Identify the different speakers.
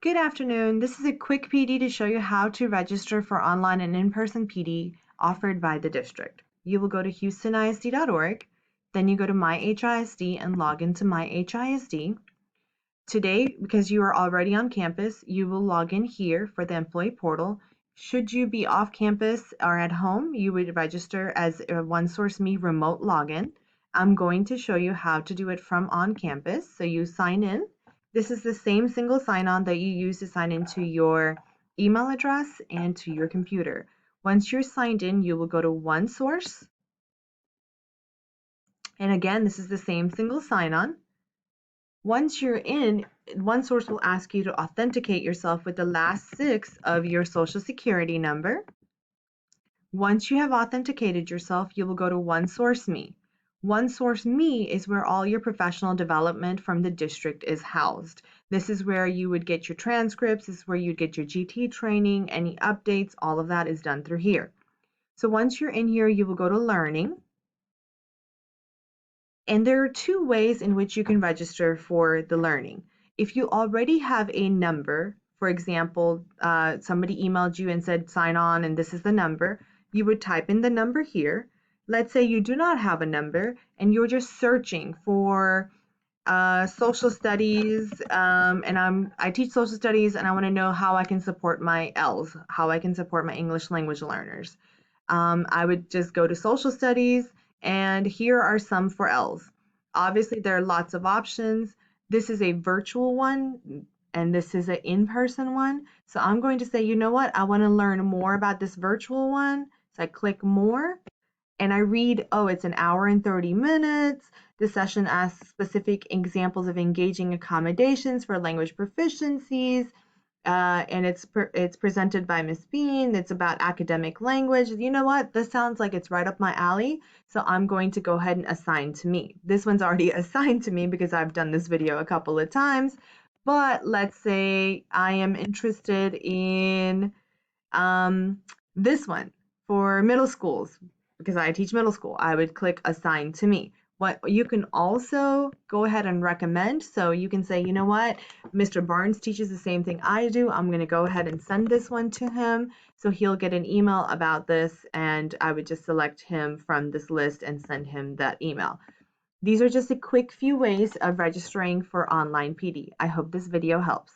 Speaker 1: Good afternoon. This is a quick PD to show you how to register for online and in-person PD offered by the district. You will go to houstonisd.org, then you go to MyHISD and log into MyHISD. Today, because you are already on campus, you will log in here for the employee portal. Should you be off campus or at home, you would register as a OneSourceMe remote login. I'm going to show you how to do it from on campus. So you sign in. This is the same single sign-on that you use to sign into your email address and to your computer. Once you're signed in, you will go to OneSource. And again, this is the same single sign-on. Once you're in, OneSource will ask you to authenticate yourself with the last 6 of your social security number. Once you have authenticated yourself, you will go to OneSourceMe. OneSourceMe is where all your professional development from the district is housed. This is where you would get your transcripts, this is where you'd get your GT training, any updates, all of that is done through here. So once you're in here, you will go to Learning. And there are 2 ways in which you can register for the learning. If you already have a number, for example, somebody emailed you and said sign on and this is the number, you would type in the number here. Let's say you do not have a number and you're just searching for social studies, and I teach social studies and I want to know how I can support my ELs, how I can support my English language learners. I would just go to social studies, and here are some for ELs. Obviously, there are lots of options. This is a virtual one, and this is an in-person one. So I'm going to say, you know what? I want to learn more about this virtual one. So I click more, and I read, oh, it's an hour and 30 minutes. The session asks specific examples of engaging accommodations for language proficiencies. And it's presented by Miss Bean. It's about academic language. You know what? This sounds like it's right up my alley. So I'm going to go ahead and assign to me. This one's already assigned to me because I've done this video a couple of times. But let's say I am interested in this one for middle schools because I teach middle school. I would click assign to me. What you can also go ahead and recommend. So you can say, you know what, Mr. Barnes teaches the same thing I do. I'm going to go ahead and send this one to him. So he'll get an email about this, and I would just select him from this list and send him that email. These are just a quick few ways of registering for online PD. I hope this video helps.